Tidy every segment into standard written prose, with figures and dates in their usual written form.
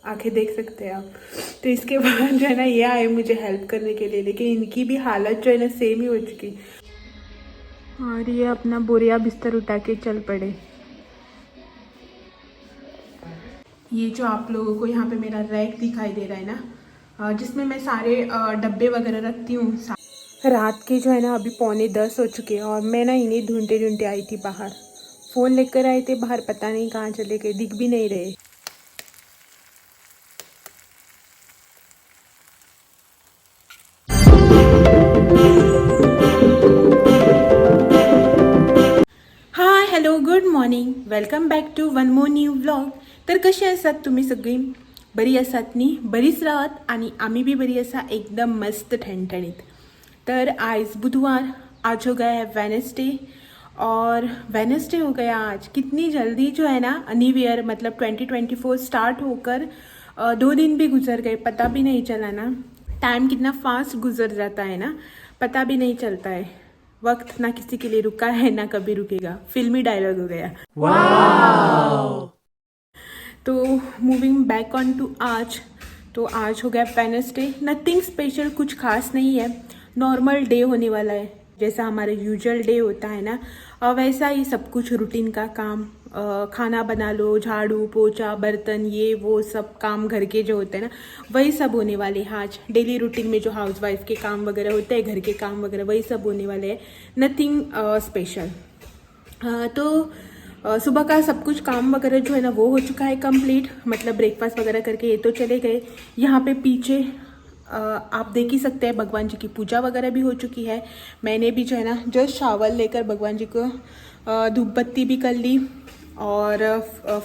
आंखें देख सकते हैं आप। तो इसके बाद जो है ना ये आए मुझे हेल्प करने के लिए, लेकिन इनकी भी हालत जो है ना सेम ही हो चुकी। और ये अपना बोरिया बिस्तर उठा के चल पड़े। ये जो आप लोगों को यहाँ पे मेरा रैक दिखाई दे रहा है ना, जिसमें मैं सारे डब्बे वगैरह रखती हूँ। रात के जो है ना अभी 9:45 हो चुके हैं और मैं ना इन्हें ढूंढते ढूंढते आई थी बाहर। फ़ोन लेकर आए थे बाहर, पता नहीं कहाँ चले गए, दिख भी नहीं रहे। Hi hello good morning, welcome back to one more new vlog. तर कशी आसात तुम्ही सगळी? बरी आसात नी? बरीच राहत आणि आम्ही भी बरी असा एकदम मस्त ठणठणीत. तर आज बुधवार, आज हो गया है वेनसडे और वेनसडे हो गया आज। कितनी जल्दी जो है ना न्यू ईयर मतलब 2024 स्टार्ट होकर 2 दिन भी गुजर गए, पता भी नहीं चला ना। टाइम कितना फास्ट गुजर जाता है ना, पता भी नहीं चलता है। वक्त ना किसी के लिए रुका है ना कभी रुकेगा, फिल्मी डायलॉग हो गया। वाव! तो मूविंग बैक ऑन टू आज, तो आज हो गया वेडनेसडे। नथिंग स्पेशल, कुछ खास नहीं है, नॉर्मल डे होने वाला है जैसा हमारा यूजुअल डे होता है ना, वैसा ही सब कुछ रूटीन का काम। खाना बना लो, झाड़ू पोछा बर्तन ये वो सब काम घर के जो होते हैं ना वही सब होने वाले हैं आज। डेली रूटीन में जो हाउसवाइफ के काम वगैरह होते हैं, घर के काम वगैरह वही सब होने वाले हैं, नथिंग स्पेशल। तो सुबह का सब कुछ काम वगैरह जो है ना वो हो चुका है कंप्लीट, मतलब ब्रेकफास्ट वगैरह करके ये तो चले गए। यहाँ पे पीछे आप देख ही सकते हैं भगवान जी की पूजा वगैरह भी हो चुकी है। मैंने भी जो है ना जस्ट शावर लेकर भगवान जी को धूप बत्ती भी कर ली और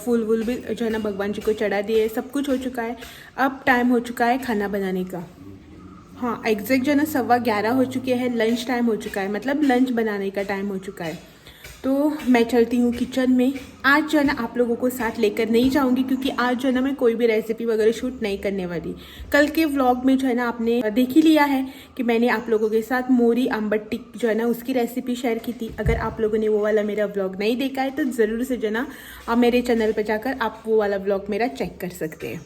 फूल वूल भी जो है ना भगवान जी को चढ़ा दिए, सब कुछ हो चुका है। अब टाइम हो चुका है खाना बनाने का। हाँ एग्जैक्ट जो है ना 11:15 हो चुके हैं, लंच टाइम हो चुका है, मतलब लंच बनाने का टाइम हो चुका है। तो मैं चलती हूँ किचन में। आज जो है ना आप लोगों को साथ लेकर नहीं जाऊँगी क्योंकि आज जो है ना मैं कोई भी रेसिपी वगैरह शूट नहीं करने वाली। कल के व्लॉग में जो है ना आपने देख ही लिया है कि मैंने आप लोगों के साथ मोरी आम्बट्टी जो है ना उसकी रेसिपी शेयर की थी। अगर आप लोगों ने वो वाला मेरा व्लॉग नहीं देखा है तो ज़रूर से जो है ना मेरे चैनल पर जाकर आप वो वाला व्लॉग मेरा चेक कर सकते हैं।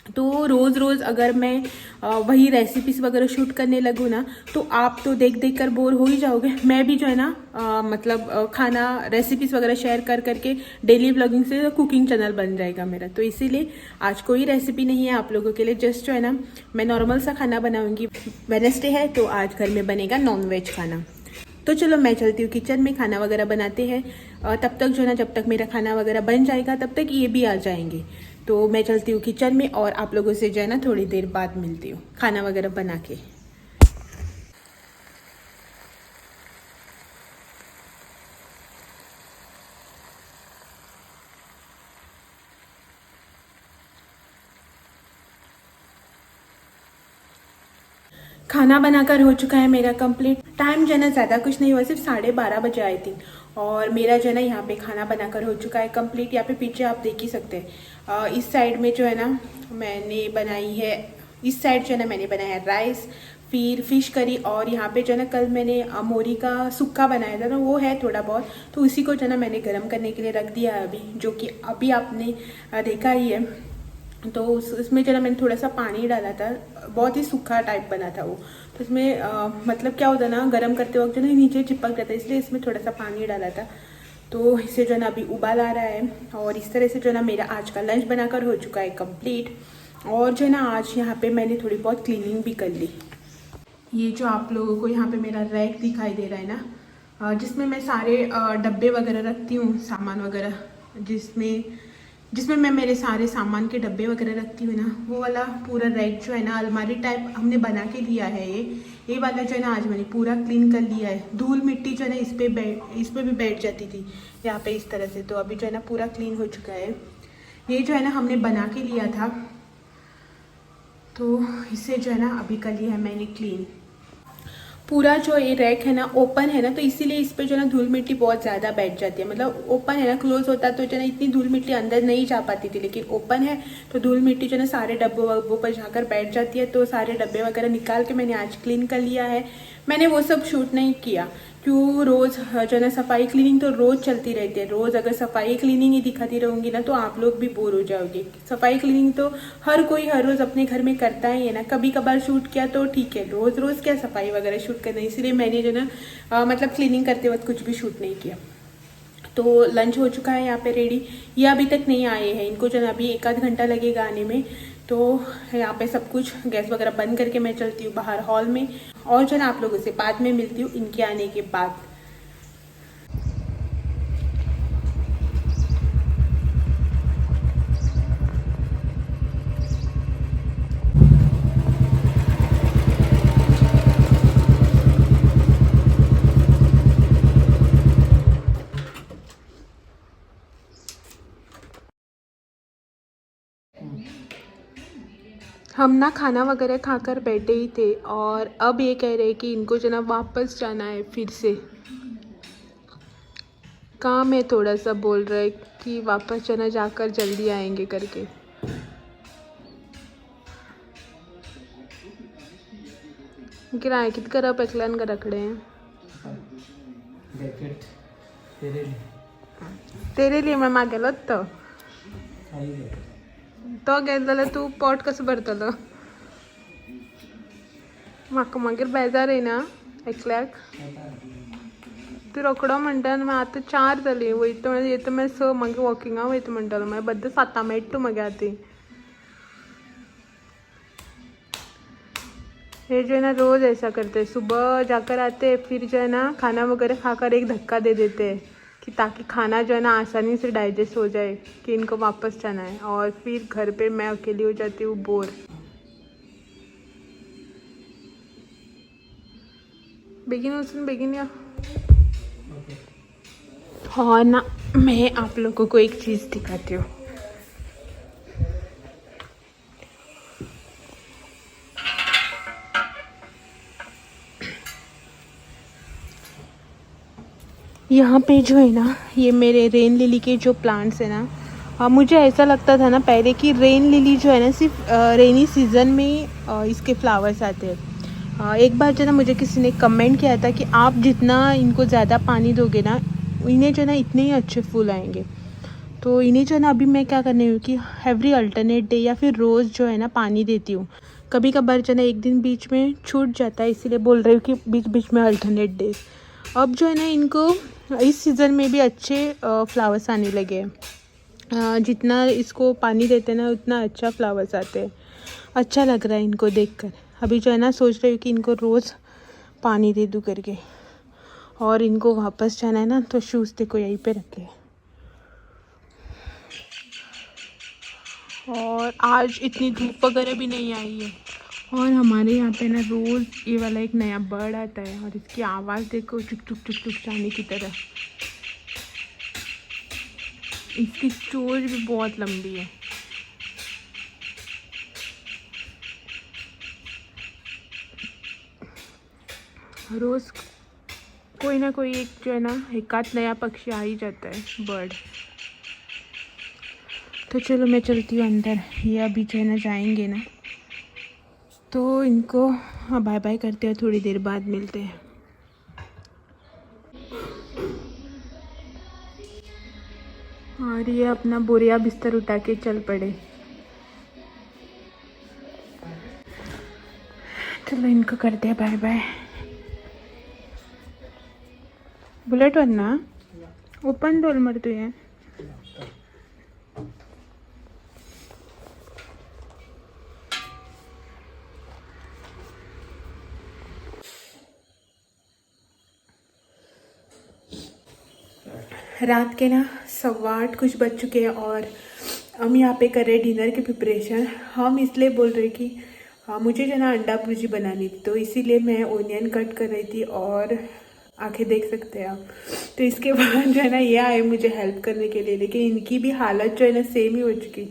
तो रोज़ रोज़ अगर मैं वही रेसिपीज़ वगैरह शूट करने लगूँ ना तो आप तो देख देख कर बोर हो ही जाओगे। मैं भी जो है ना मतलब खाना रेसिपीज़ वगैरह शेयर कर करके डेली व्लॉगिंग से कुकिंग चैनल बन जाएगा मेरा। तो इसीलिए आज कोई रेसिपी नहीं है आप लोगों के लिए, जस्ट जो है ना मैं नॉर्मल सा खाना बनाऊँगी। वेडनेसडे है तो आज घर में बनेगा नॉन-वेज खाना। तो चलो मैं चलती हूँ किचन में, खाना वगैरह बनाते हैं। तब तक जो है ना जब तक मेरा खाना वगैरह बन जाएगा तब तक ये भी आ जाएंगे। तो मैं चलती हूँ किचन में और आप लोगों से जो है ना थोड़ी देर बाद मिलती हूँ खाना वगैरह बना के। खाना बनाकर हो चुका है मेरा कंप्लीट। टाइम जो है ना ज़्यादा कुछ नहीं हुआ, सिर्फ 12:30 बजे आई थी और मेरा जो है ना यहाँ पे खाना बनाकर हो चुका है कंप्लीट। यहाँ पे पीछे आप देख ही सकते हैं। इस साइड में जो है ना मैंने बनाई है, इस साइड जो है ना मैंने बनाया है राइस, फिर फिश करी और यहाँ पे जो है ना कल मैंने मोरी का सुक्का बनाया था ना वो है थोड़ा बहुत, तो उसी को जो है ना मैंने गर्म करने के लिए रख दिया है अभी, जो कि अभी आपने देखा ही है। तो उसमें जो है मैंने थोड़ा सा पानी डाला था, बहुत ही सूखा टाइप बना था वो। तो इसमें मतलब क्या होता ना गर्म करते वक्त जो है ना नीचे चिपक जाता है, इसलिए इसमें थोड़ा सा पानी डाला था। तो इससे जो है ना अभी उबाल आ रहा है और इस तरह से जो है ना मेरा आज का लंच बनाकर हो चुका है कंप्लीट। और जो है ना आज यहाँ पे मैंने थोड़ी बहुत क्लीनिंग भी कर ली। ये जो आप लोगों को यहाँ पे मेरा रैक दिखाई दे रहा है ना, जिसमें मैं सारे डब्बे वगैरह रखती हूँ, सामान वगैरह, जिसमें जिसमें मैं मेरे सारे सामान के डब्बे वगैरह रखती हूँ ना, वो वाला पूरा रैक जो है ना अलमारी टाइप हमने बना के लिया है। ये वाला जो है ना आज मैंने पूरा क्लीन कर लिया है। धूल मिट्टी जो है ना इस पे भी बैठ जाती थी यहाँ पे इस तरह से, तो अभी जो है ना पूरा क्लीन हो चुका है। ये जो है ना हमने बना के लिया था, तो इसे जो है ना अभी कर लिया है मैंने क्लीन। पूरा जो ये रैक है ना ओपन है ना, तो इसीलिए इस पे जो है ना धूल मिट्टी बहुत ज़्यादा बैठ जाती है। मतलब ओपन है ना, क्लोज होता तो जो है ना इतनी धूल मिट्टी अंदर नहीं जा पाती थी, लेकिन ओपन है तो धूल मिट्टी जो है ना सारे डब्बों वब्बों पर जाकर बैठ जाती है। तो सारे डब्बे वगैरह निकाल के मैंने आज क्लीन कर लिया है। मैंने वो सब शूट नहीं किया। क्यों, रोज़ जो है ना सफाई क्लीनिंग तो रोज़ चलती रहती है। रोज़ अगर सफाई क्लीनिंग ही दिखाती रहूँगी ना तो आप लोग भी बोर हो जाओगे। सफाई क्लीनिंग तो हर कोई हर रोज़ अपने घर में करता ही है ना। कभी कभार शूट किया तो ठीक है, रोज़ रोज़ क्या सफाई वगैरह शूट करना। इसलिए मैंने जो ना मतलब क्लीनिंग करते वक्त कुछ भी शूट नहीं किया। तो लंच हो चुका है यहाँ पे रेडी। ये अभी तक नहीं आए हैं, इनको जो है अभी 1 आध घंटा लगेगा आने में। तो यहाँ पे सब कुछ गैस वगैरह बंद करके मैं चलती हूँ बाहर हॉल में, और जो है ना आप लोगों से बाद में मिलती हूँ इनके आने के बाद। हम ना खाना वगैरह खाकर बैठे ही थे, और अब ये कह रहे हैं कि इनको जो ना वापस जाना है फिर से। काम है थोड़ा सा, बोल रहे कि वापस जाना, जाकर जल्दी आएंगे करके। किराए कित कर पेकलान का रखड़े हैं। जैकेट तेरे लिए मैं मागेलो तो घेतलेलं तू पोट कसं भरतलो. म्हाका मागीर बेजार येना एकल्याक. तू रोकडो म्हणटा आनी आता 4 जाली, वयता म्हळ्यार येता म्हळ्यार 6, मागीर वॉकिंगा वयता म्हणटालो, मागीर बद्द 7 मेळटा तूं मागीर आतां. ये जो है ना रोज़ ऐसा करते हैं, सुबह जाकर आते हैं, फिर जो है ना खाना वगैरह खाकर एक धक्का दे देते हैं कि ताकि खाना जो है ना आसानी से डाइजेस्ट हो जाए कि इनको वापस जाना है, और फिर घर पे मैं अकेली हो जाती हूँ बोर. बेगिन उठून बेगिन या. हाँ ना, मैं आप लोगों को एक चीज़ दिखाती हूँ. यहाँ पे जो है ना ये मेरे रेन लिली के जो प्लांट्स है ना, मुझे ऐसा लगता था ना पहले कि रेन लिली जो है ना सिर्फ रेनी सीज़न में इसके फ्लावर्स आते हैं. एक बार जो ना मुझे किसी ने कमेंट किया था कि आप जितना इनको ज़्यादा पानी दोगे ना, इन्हें जो ना इतने ही अच्छे फूल आएंगे. तो इन्हें जो है ना अभी मैं क्या करने हूँ कि एवरी अल्टरनेट डे या फिर रोज़ जो है ना पानी देती हूँ. कभी कभार जो है ना एक दिन बीच में छूट जाता है, इसीलिए बोल रही हूँ कि बीच बीच में अल्टरनेट डेज. अब जो है ना इनको इस सीज़न में भी अच्छे फ्लावर्स आने लगे हैं. जितना इसको पानी देते हैं ना उतना अच्छा फ्लावर्स आते हैं. अच्छा लग रहा है इनको देखकर. अभी जो है ना सोच रही हूँ कि इनको रोज़ पानी दे दूँ करके, और इनको वापस जाना है ना तो शूज़ देखो यहीं पे रखे. और आज इतनी धूप वगैरह भी नहीं आई है, और हमारे यहाँ पे ना रोज़ ये वाला एक नया बर्ड आता है, और इसकी आवाज़ देखो, चुक चुक चुक चुक जाने की तरह. इसकी चोंच भी बहुत लंबी है. रोज़ कोई ना कोई एक जो है ना एक आध नया पक्षी आ ही जाता है, बर्ड. तो चलो मैं चलती हूँ अंदर. ये अभी जो है ना जाएंगे ना तो इनको बाय बाय करते हैं, थोड़ी देर बाद मिलते हैं. और ये अपना बोरिया बिस्तर उठा के चल पड़े. चलो इनको करते हैं बाय बाय. बुलेट वर ना ओपन डोर मरतोय. रात के ना 8:15 कुछ बज चुके हैं, और हम यहाँ पे कर रहे हैं डिनर की प्रिपरेशन. हम इसलिए बोल रहे कि मुझे जो ना अंडा भुर्जी बनानी थी, तो इसीलिए मैं ओनियन कट कर रही थी, और आंखें देख सकते हैं आप. तो इसके बाद जो है ना ये आए मुझे हेल्प करने के लिए, लेकिन इनकी भी हालत जो है ना सेम ही हो चुकी.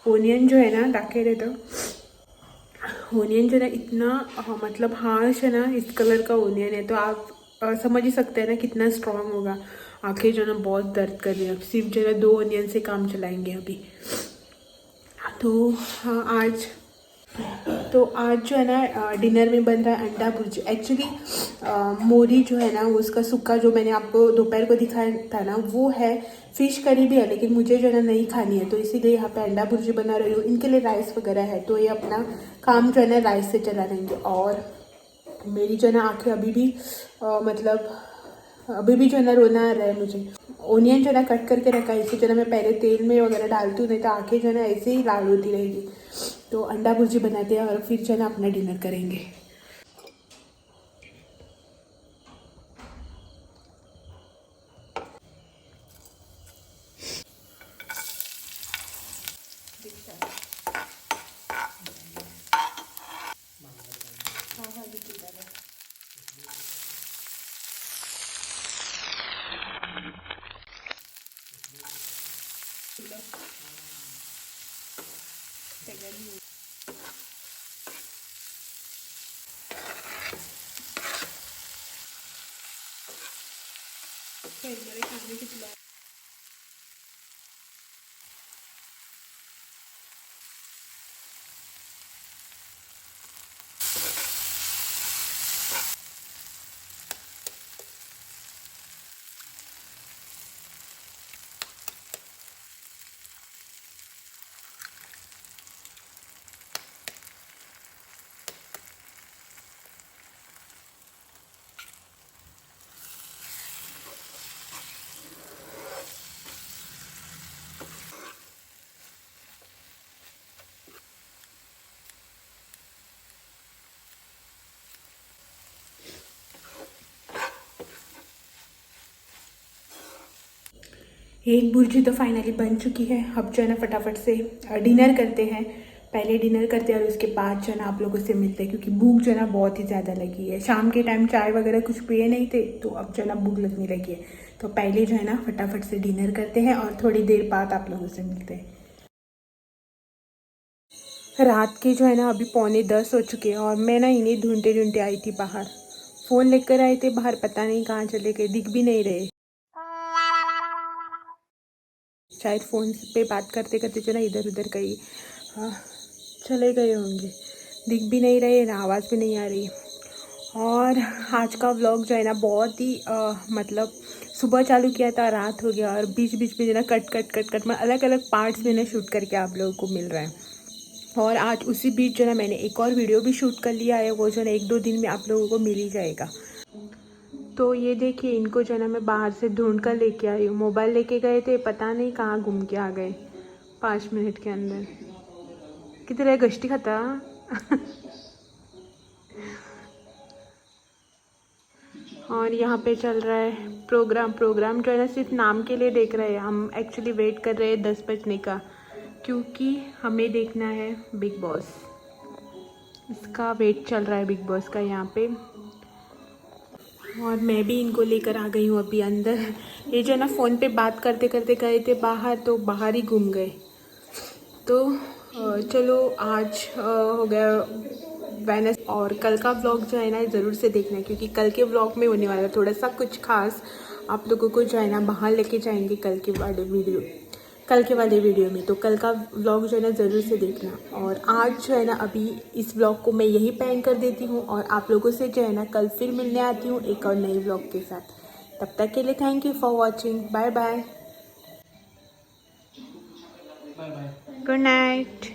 ओनियन जो है ना डाके रहे, तो ओनियन जो है ना इतना मतलब हार्श है ना, इस कलर का ओनियन है, तो आप समझ ही सकते हैं ना कितना स्ट्रांग होगा. आंखें जो ना बहुत दर्द कर रही हैं. अब सिर्फ जो है 2 ओनियन से काम चलाएंगे अभी. तो हाँ, आज तो आज जो है ना डिनर में बन रहा है अंडा भुर्जी। एक्चुअली मोरी जो है ना उसका सूखा जो मैंने आपको दोपहर को दिखाया था ना वो है, फिश करी भी है, लेकिन मुझे जो है ना नहीं खानी है, तो इसीलिए यहाँ पे अंडा भुर्जी बना रही हूँ। इनके लिए राइस वगैरह है, तो ये अपना काम जो है ना राइस से चला लेंगे। और मेरी जो है ना आँखें अभी भी मतलब अभी भी जो है ना रोना आ रहा है मुझे। ओनियन जो है ना कट करके रखा है, इसे जो है ना मैं पहले तेल में वगैरह डालती हूँ, नहीं तो आँखें जो है ना ऐसे ही लाल होती रहेगी। तो अंडा भुर्जी बनाते हैं और फिर जो है ना अपना डिनर करेंगे। खाने की एक भुर्जी तो फाइनली बन चुकी है। अब जो है ना फटाफट से डिनर करते हैं। पहले डिनर करते हैं और उसके बाद जो है ना आप लोगों से मिलते हैं, क्योंकि भूख जो है ना बहुत ही ज़्यादा लगी है। शाम के टाइम चाय वगैरह कुछ पिए नहीं थे, तो अब जो है ना भूख लगने लगी है। तो पहले जो है ना फटाफट से डिनर करते हैं और थोड़ी देर बाद आप लोगों से मिलते हैं। रात के जो है ना अभी 9:45 हो चुके हैं और मैं ना इन्हें ढूंढते ढूंढते आई थी बाहर। फ़ोन लेकर आए थे बाहर, पता नहीं कहाँ चले गए, दिख भी नहीं रहे। शायद फ़ोन पे बात करते करते जो ना इधर उधर कहीं हाँ, चले गए होंगे। दिख भी नहीं रहे ना, आवाज़ भी नहीं आ रही। और आज का व्लॉग जो है ना बहुत ही मतलब सुबह चालू किया था, रात हो गया और बीच बीच में जो ना कट कट कट कट में अलग अलग पार्ट्स में ना शूट करके आप लोगों को मिल रहा है। और आज उसी बीच जो ना मैंने एक और वीडियो भी शूट कर लिया है, वो जो ना 1-2 दिन में आप लोगों को मिल ही जाएगा। तो ये देखिए, इनको जो है ना मैं बाहर से ढूंढ कर लेके आई हूँ। मोबाइल लेके गए थे, पता नहीं कहाँ घूम के आ गए 5 मिनट के अंदर। किधर गश्ती खाता और यहाँ पे चल रहा है प्रोग्राम जो है ना सिर्फ नाम के लिए देख रहे हैं हम। एक्चुअली वेट कर रहे हैं 10 बजने का, क्योंकि हमें देखना है बिग बॉस। इसका वेट चल रहा है बिग बॉस का यहाँ पे। और मैं भी इनको लेकर आ गई हूँ अभी अंदर। ये जो है ना फ़ोन पे बात करते करते गए थे बाहर, तो बाहर ही घूम गए। तो चलो आज हो गया वेनस। और कल का व्लॉग जो है ना ज़रूर से देखना, क्योंकि कल के व्लॉग में होने वाला थोड़ा सा कुछ खास। आप लोगों को जो है ना बाहर लेके जाएंगे कल के वाले वीडियो में। तो कल का व्लॉग जो है ना ज़रूर से देखना। और आज जो है ना अभी इस व्लॉग को मैं यही पेंड कर देती हूँ और आप लोगों से जो है ना कल फिर मिलने आती हूँ एक और नए व्लॉग के साथ। तब तक के लिए thank you for watching. Bye bye. Good night.